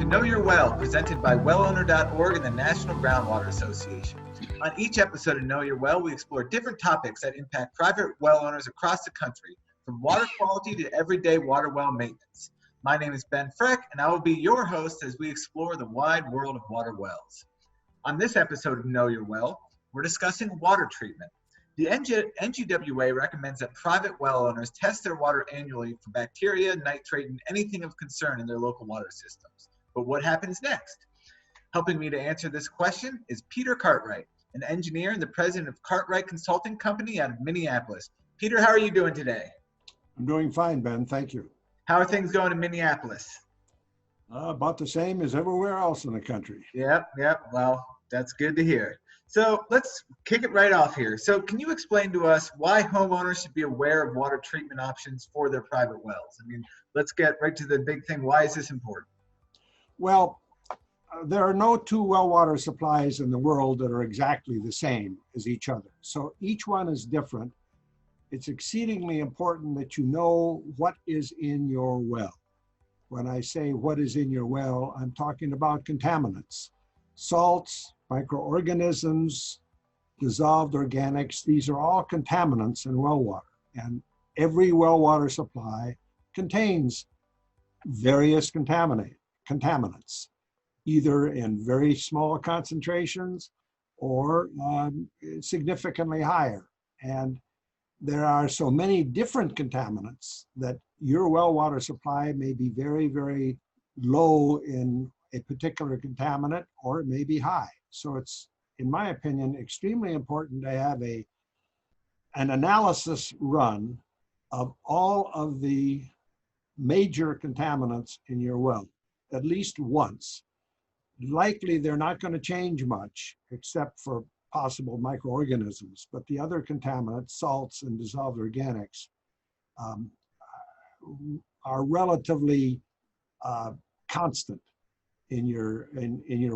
Know Your Well, presented by wellowner.org and the National Groundwater Association. On each episode of Know Your Well, we explore different topics that impact private well owners across the country, from water quality to everyday water well maintenance. My name is Ben Frech, and I will be your host as we explore the wide world of water wells. On this episode of Know Your Well, we're discussing water treatment. The NGWA recommends that private well owners test their water annually for bacteria, nitrate, and anything of concern in their local water systems. But what happens next? Helping me to answer this question is Peter Cartwright, an engineer and the president of Cartwright Consulting Company out of Minneapolis. Peter, how are you doing today? I'm doing fine, Ben. Thank you. How are things going in Minneapolis? About the same as everywhere else in the country. Yep. Well, that's good to hear. So let's kick it right off here. So can you explain to us why homeowners should be aware of water treatment options for their private wells? I mean, let's get right to the big thing. Why is this important? Well, there are no two well water supplies in the world that are exactly the same as each other. So each one is different. It's exceedingly important that you know what is in your well. When I say what is in your well, I'm talking about contaminants, salts, microorganisms, dissolved organics. These are all contaminants in well water. And every well water supply contains various contaminants, either in very small concentrations or significantly higher. And there are so many different contaminants that your well water supply may be very, very low in a particular contaminant, or it may be high. So it's, in my opinion, extremely important to have an analysis run of all of the major contaminants in your well, at least once. Likely they're not going to change much except for possible microorganisms, but the other contaminants, salts and dissolved organics, are relatively constant in your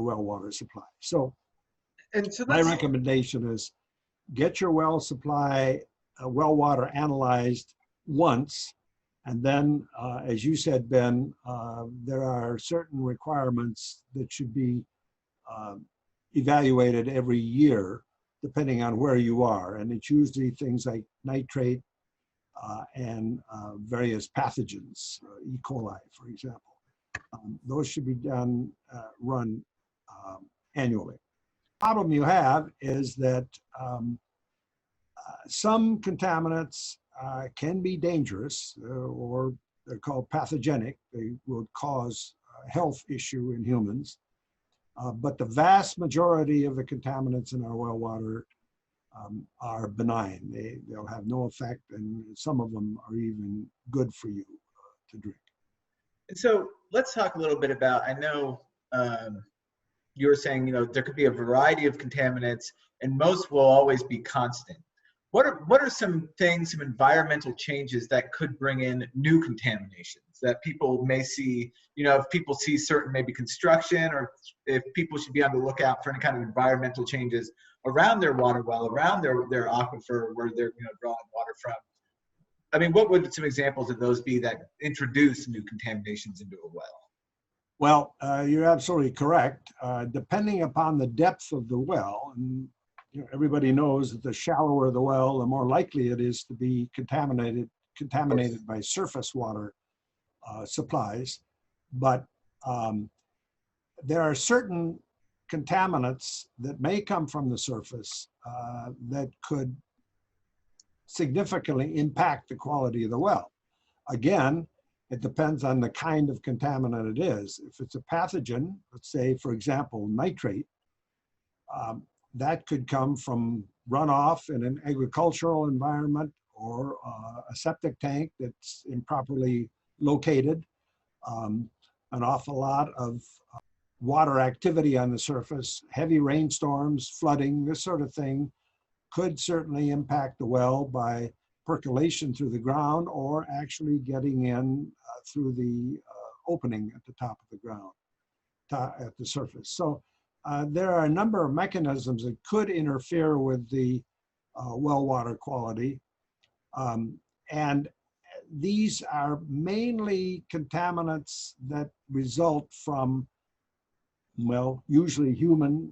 well water supply. So my recommendation is get your well supply, well water analyzed once, and then, as you said, Ben, there are certain requirements that should be evaluated every year, depending on where you are. And it's usually things like nitrate and various pathogens, E. coli, for example. Those should be run annually. The problem you have is that some contaminants can be dangerous, or they're called pathogenic. They will cause a health issue in humans. But the vast majority of the contaminants in our well water are benign. They'll have no effect, and some of them are even good for you to drink. And so let's talk a little bit about, I know you were saying, there could be a variety of contaminants and most will always be constant. What are some things, some environmental changes that could bring in new contaminations that people may see, if people see certain maybe construction, or if people should be on the lookout for any kind of environmental changes around their water well, around their aquifer where they're drawing water from? I mean, what would some examples of those be that introduce new contaminations into a well? Well, you're absolutely correct. Depending upon the depth of the well, and everybody knows that the shallower the well, the more likely it is to be contaminated by surface water supplies. But there are certain contaminants that may come from the surface that could significantly impact the quality of the well. Again, it depends on the kind of contaminant it is. If it's a pathogen, let's say, for example, nitrate, that could come from runoff in an agricultural environment, or a septic tank that's improperly located. An awful lot of water activity on the surface, heavy rainstorms, flooding, this sort of thing could certainly impact the well by percolation through the ground, or actually getting in through the opening at the top of the ground, at the surface. So there are a number of mechanisms that could interfere with the well water quality. And these are mainly contaminants that result from well, usually human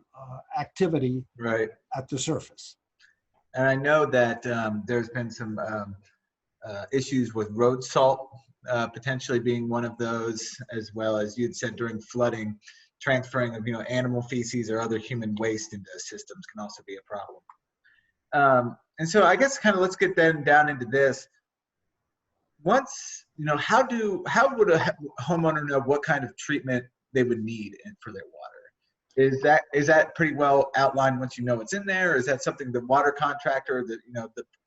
activity Right. at the surface. And I know that there's been some issues with road salt potentially being one of those, as well as you had said during flooding, transferring of animal feces or other human waste into systems can also be a problem. And so I guess kind of let's get then down into this. Once how would a homeowner know what kind of treatment they would need for their water? Is that pretty well outlined once you know what's in there? Or is that something the water contractor,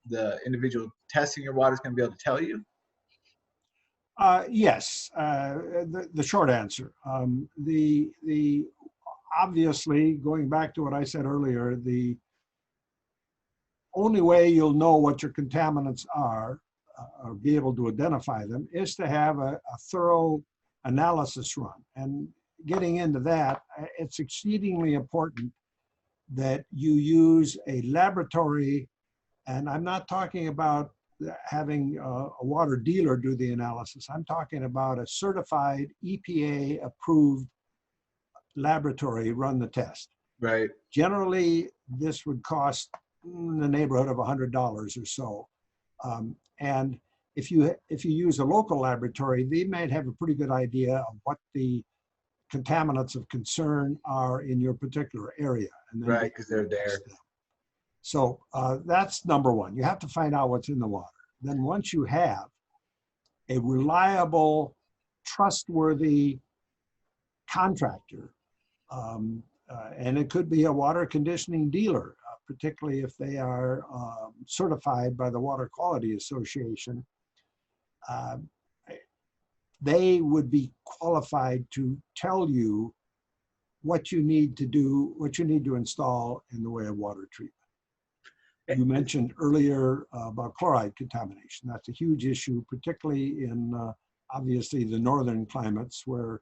the individual testing your water is going to be able to tell you? Yes, the short answer. The obviously, going back to what I said earlier, the only way you'll know what your contaminants are or be able to identify them is to have a thorough analysis run. And getting into that, it's exceedingly important that you use a laboratory, and I'm not talking about having a water dealer do the analysis. I'm talking about a certified EPA approved laboratory run the test. Right. Generally, this would cost in the neighborhood of $100 or so. And if you use a local laboratory, they might have a pretty good idea of what the contaminants of concern are in your particular area. And then right, because they're there. So that's number one. You have to find out what's in the water. Then once you have a reliable, trustworthy contractor, and it could be a water conditioning dealer, particularly if they are certified by the Water Quality Association, they would be qualified to tell you what you need to do, what you need to install in the way of water treatment. You mentioned earlier about chloride contamination. That's a huge issue, particularly in obviously the northern climates where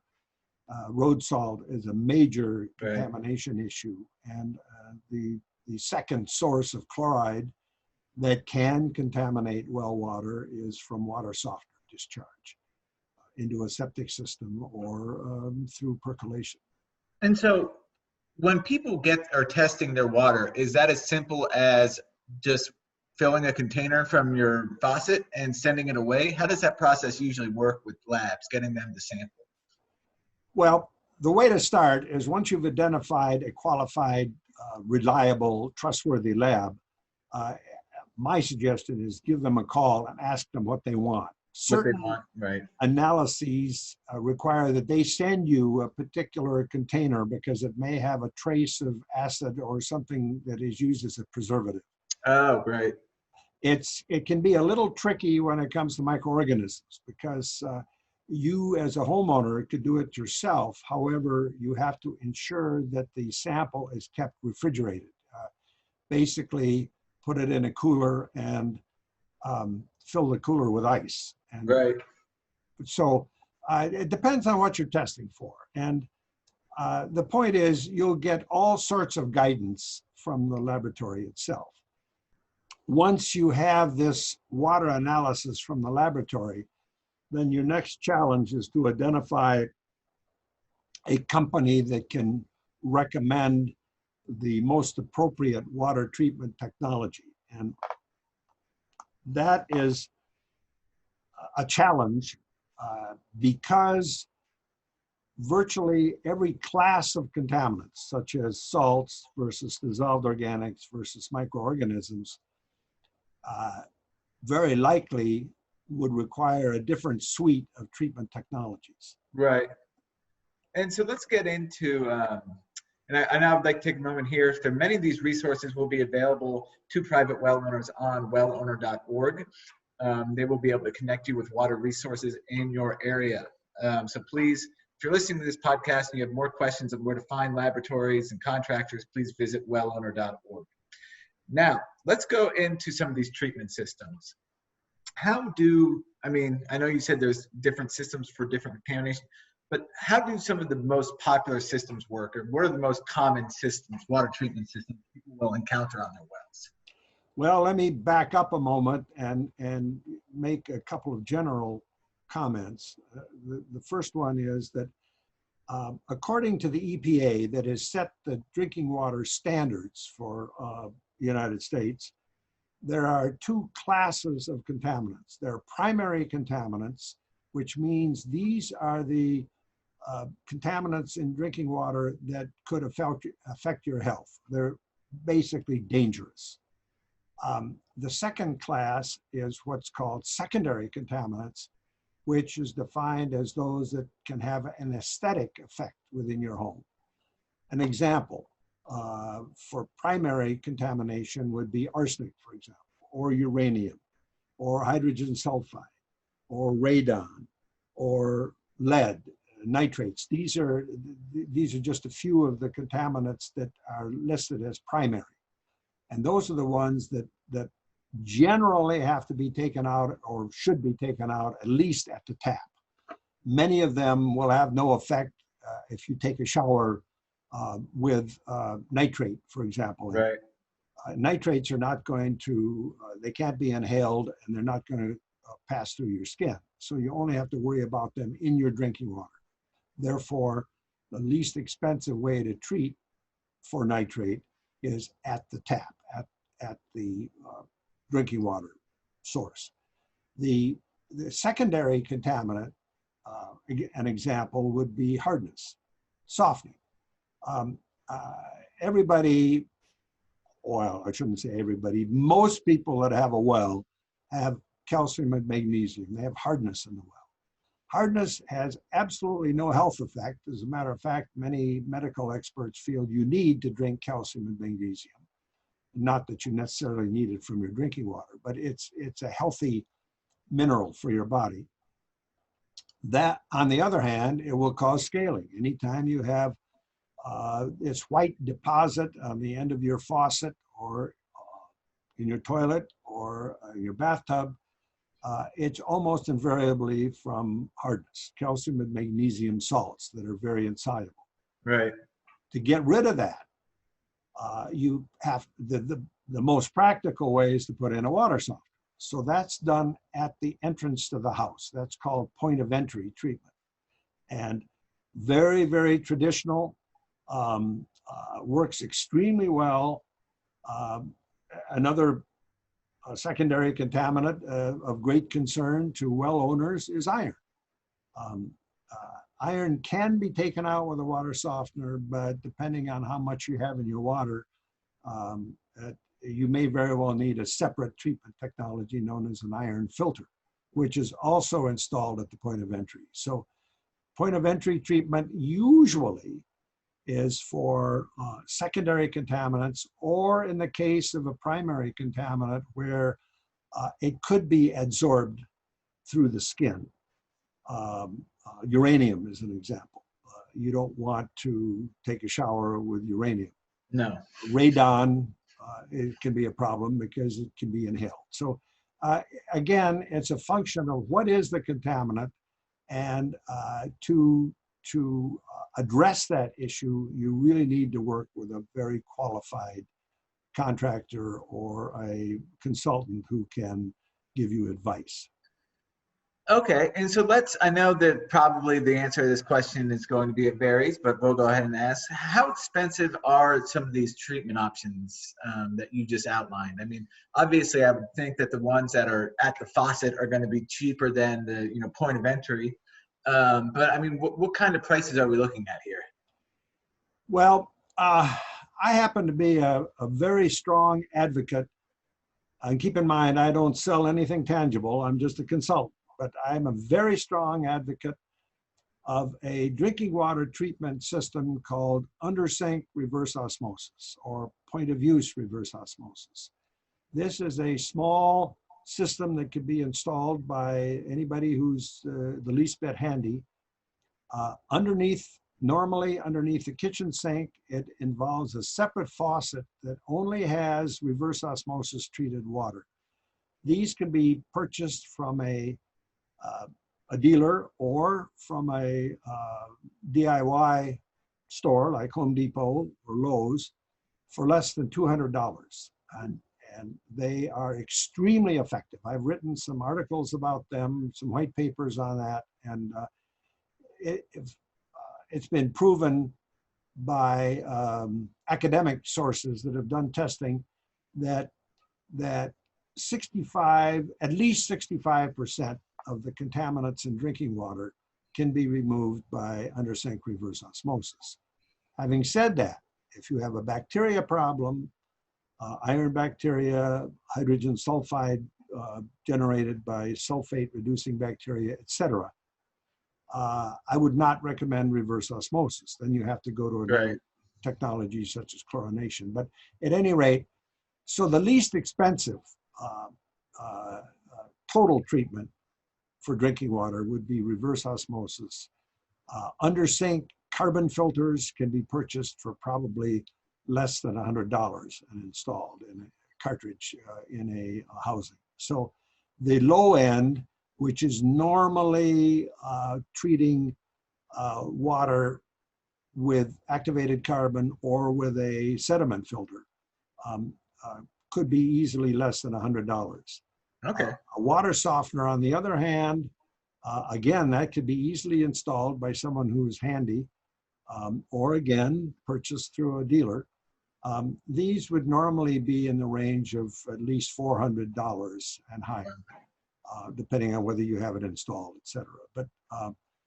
road salt is a major contamination issue. And the second source of chloride that can contaminate well water is from water softener discharge into a septic system or through percolation. And so when people are testing their water, is that as simple as just filling a container from your faucet and sending it away? How does that process usually work with labs, getting them to sample? Well, the way to start is once you've identified a qualified, reliable, trustworthy lab, my suggestion is give them a call and ask them what they want. Certain analyses require that they send you a particular container because it may have a trace of acid or something that is used as a preservative. Oh, right. It can be a little tricky when it comes to microorganisms because you as a homeowner could do it yourself. However, you have to ensure that the sample is kept refrigerated. Basically, put it in a cooler and fill the cooler with ice. And right. So it depends on what you're testing for. And the point is you'll get all sorts of guidance from the laboratory itself. Once you have this water analysis from the laboratory, then your next challenge is to identify a company that can recommend the most appropriate water treatment technology. And that is a challenge because virtually every class of contaminants, such as salts versus dissolved organics versus microorganisms, very likely would require a different suite of treatment technologies. Right. And so let's get into, and I would like to take a moment here. So many of these resources will be available to private well owners on wellowner.org. They will be able to connect you with water resources in your area. So please, if you're listening to this podcast and you have more questions of where to find laboratories and contractors, please visit wellowner.org. Now, let's go into some of these treatment systems. I know you said there's different systems for different contamination, but how do some of the most popular systems work, or what are the most common systems, water treatment systems people will encounter on their wells? Well, let me back up a moment and make a couple of general comments. The first one is that According to the EPA, that has set the drinking water standards for the United States, there are two classes of contaminants. There are primary contaminants, which means these are the contaminants in drinking water that could affect your health. They're basically dangerous. The second class is what's called secondary contaminants, which is defined as those that can have an aesthetic effect within your home. An example for primary contamination would be arsenic, for example, or uranium, or hydrogen sulfide, or radon, or lead, nitrates. These are just a few of the contaminants that are listed as primary. And those are the ones that generally have to be taken out or should be taken out at least at the tap. Many of them will have no effect if you take a shower with nitrate, for example. Right. Nitrates are not going to, they can't be inhaled, and they're not going to pass through your skin. So you only have to worry about them in your drinking water. Therefore, the least expensive way to treat for nitrate is at the tap, at the drinking water source. The secondary contaminant, an example would be hardness, softening. Everybody, well, I shouldn't say everybody, most people that have a well have calcium and magnesium. They have hardness in the well. Hardness has absolutely no health effect. As a matter of fact, many medical experts feel you need to drink calcium and magnesium. Not that you necessarily need it from your drinking water, but it's a healthy mineral for your body. That, on the other hand, it will cause scaling. Anytime you have this white deposit on the end of your faucet or in your toilet or your bathtub, it's almost invariably from hardness, calcium and magnesium salts that are very insoluble. Right. To get rid of that, you have the most practical way is to put in a water softener. So that's done at the entrance to the house. That's called point of entry treatment. And very, very traditional, works extremely well. Another secondary contaminant of great concern to well owners is iron. Iron can be taken out with a water softener, but depending on how much you have in your water, you may very well need a separate treatment technology known as an iron filter, which is also installed at the point of entry. So point of entry treatment usually is for secondary contaminants, or in the case of a primary contaminant where it could be absorbed through the skin. Uranium is an example. You don't want to take a shower with uranium. No. Radon, it can be a problem because it can be inhaled. So again, it's a function of what is the contaminant, and to address that issue, you really need to work with a very qualified contractor or a consultant who can give you advice. Okay, and so I know that probably the answer to this question is going to be it varies, but we'll go ahead and ask, how expensive are some of these treatment options that you just outlined? I mean, obviously I would think that the ones that are at the faucet are going to be cheaper than the point of entry. But I mean, what kind of prices are we looking at here? Well, I happen to be a very strong advocate, and keep in mind, I don't sell anything tangible, I'm just a consultant. But I'm a very strong advocate of a drinking water treatment system called under-sink reverse osmosis, or point of use reverse osmosis. This is a small system that can be installed by anybody who's the least bit handy. Normally underneath the kitchen sink, it involves a separate faucet that only has reverse osmosis treated water. These can be purchased from a dealer or from a DIY store like Home Depot or Lowe's for less than $200. And they are extremely effective. I've written some articles about them, some white papers on that. And it's been proven by academic sources that have done testing that at least 65% of the contaminants in drinking water can be removed by under sink reverse osmosis. Having said that, if you have a bacteria problem, iron bacteria, hydrogen sulfide generated by sulfate reducing bacteria, etc., I would not recommend reverse osmosis. Then you have to go to another technology such as chlorination. But at any rate, so the least expensive total treatment for drinking water would be reverse osmosis. Under sink carbon filters can be purchased for probably less than $100 and installed in a cartridge in a housing. So the low end, which is normally treating water with activated carbon or with a sediment filter, could be easily less than $100. Okay. A water softener, on the other hand, again, that could be easily installed by someone who's handy, or again, purchased through a dealer. These would normally be in the range of at least $400 and higher, depending on whether you have it installed, etc. But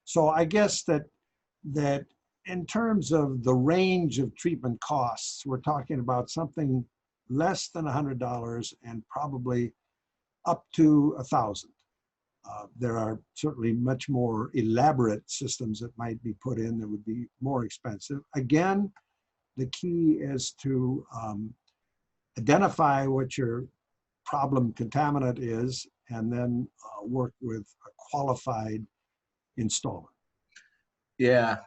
so I guess that in terms of the range of treatment costs, we're talking about something less than $100 and probably up to $1,000. There are certainly much more elaborate systems that might be put in that would be more expensive. Again, the key is to identify what your problem contaminant is and then work with a qualified installer. Yeah.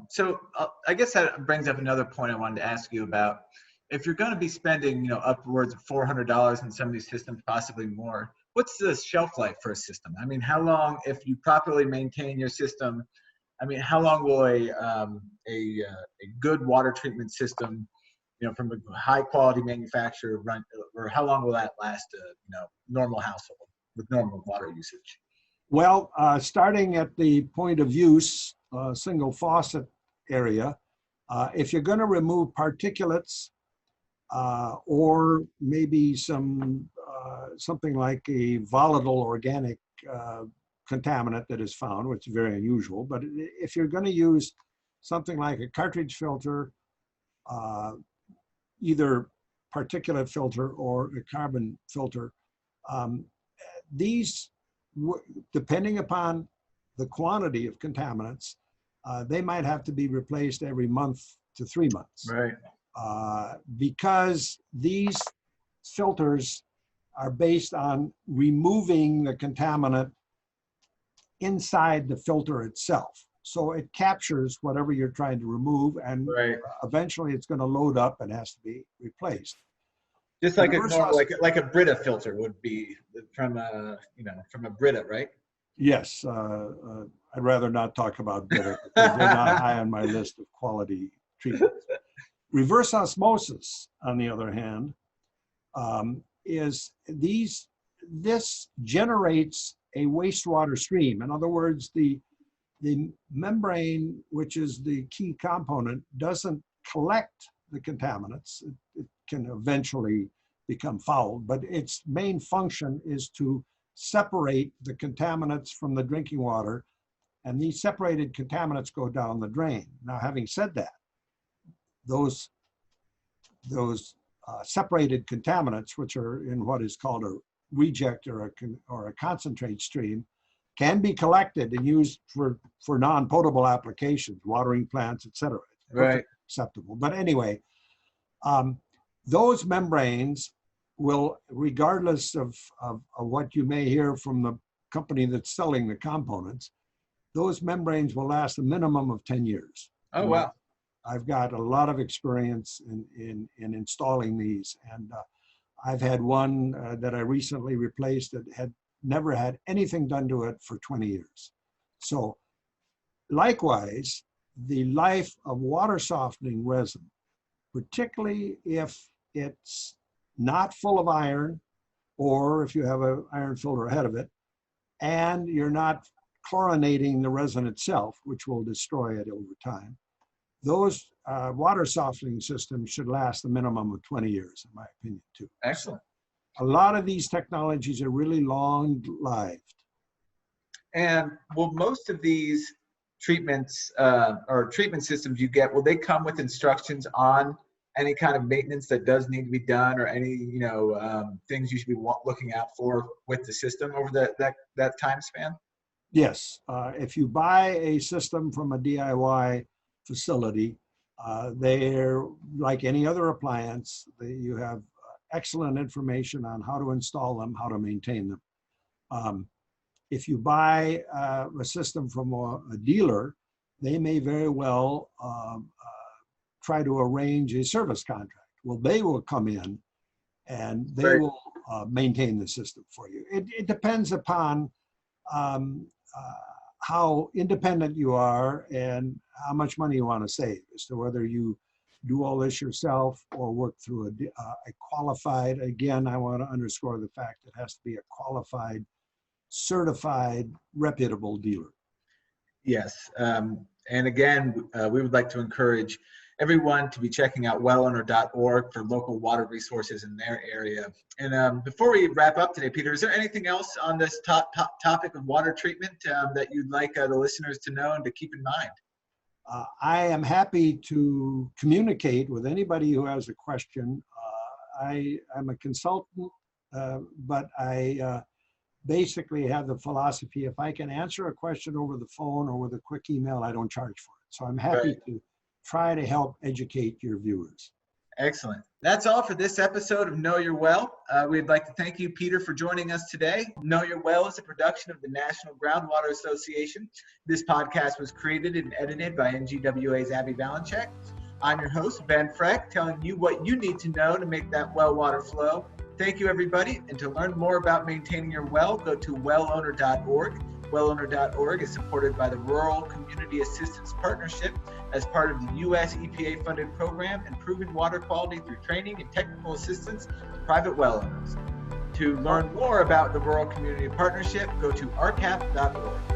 So I guess that brings up another point I wanted to ask you about. If you're going to be spending, upwards of $400 in some of these systems, possibly more, what's the shelf life for a system? I mean, how long, if you properly maintain your system, I mean, how long will a good water treatment system, from a high quality manufacturer run, or how long will that last a, normal household with normal water usage? Well, starting at the point of use, single faucet area, if you're going to remove particulates or maybe something like a volatile organic contaminant that is found, which is very unusual, but if you're going to use something like a cartridge filter, either particulate filter or a carbon filter, these, depending upon the quantity of contaminants, they might have to be replaced every month to 3 months. Right. Because these filters are based on removing the contaminant inside the filter itself. So it captures whatever you're trying to remove, and eventually it's going to load up and has to be replaced. Just like like a Brita filter would be from a Brita, right? Yes, I'd rather not talk about Brita because they're not high on my list of quality treatments. Reverse osmosis, on the other hand, this generates a wastewater stream. In other words, the membrane, which is the key component, doesn't collect the contaminants. It can eventually become fouled, but its main function is to separate the contaminants from the drinking water, and these separated contaminants go down the drain. Now, having said that, those separated contaminants, which are in what is called a reject or a concentrate stream, can be collected and used for non-potable applications, watering plants, etc. Right. Acceptable. But anyway, those membranes will, regardless of what you may hear from the company that's selling the components, those membranes will last a minimum of 10 years. Oh, wow. I've got a lot of experience in installing these, and I've had one that I recently replaced that had never had anything done to it for 20 years. So likewise, the life of water softening resin, particularly if it's not full of iron, or if you have an iron filter ahead of it, and you're not chlorinating the resin itself, which will destroy it over time. Those water softening systems should last a minimum of 20 years, in my opinion, too. Excellent. So a lot of these technologies are really long-lived. And will most of these treatments or treatment systems you get, will they come with instructions on any kind of maintenance that does need to be done, or any things you should be looking out for with the system over that time span? Yes, if you buy a system from a DIY facility, they're like any other appliance. You have excellent information on how to install them, how to maintain them. If you buy a system from a dealer, they may very well try to arrange a service contract. Well, they will come in and they will maintain the system for you. It depends upon how independent you are and how much money you want to save as to whether you do all this yourself or work through a qualified, again, I want to underscore the fact it has to be a qualified, certified, reputable dealer. Yes. And again, we would like to encourage everyone to be checking out wellowner.org for local water resources in their area. And before we wrap up today, Peter, is there anything else on this topic of water treatment that you'd like the listeners to know and to keep in mind? I am happy to communicate with anybody who has a question. I'm a consultant, but I basically have the philosophy, if I can answer a question over the phone or with a quick email, I don't charge for it. So I'm happy to try to help educate your viewers. Excellent. That's all for this episode of Know Your Well. We'd like to thank you, Peter, for joining us today. Know Your Well is a production of the National Groundwater Association. This podcast was created and edited by NGWA's Abby Valencic. I'm your host, Ben Frech, telling you what you need to know to make that well water flow. Thank you, everybody. And to learn more about maintaining your well, go to wellowner.org. Wellowner.org is supported by the Rural Community Assistance Partnership as part of the USEPA funded program, Improving Water Quality through Training and Technical Assistance to Private Well Owners. To learn more about the Rural Community Partnership, go to rcap.org.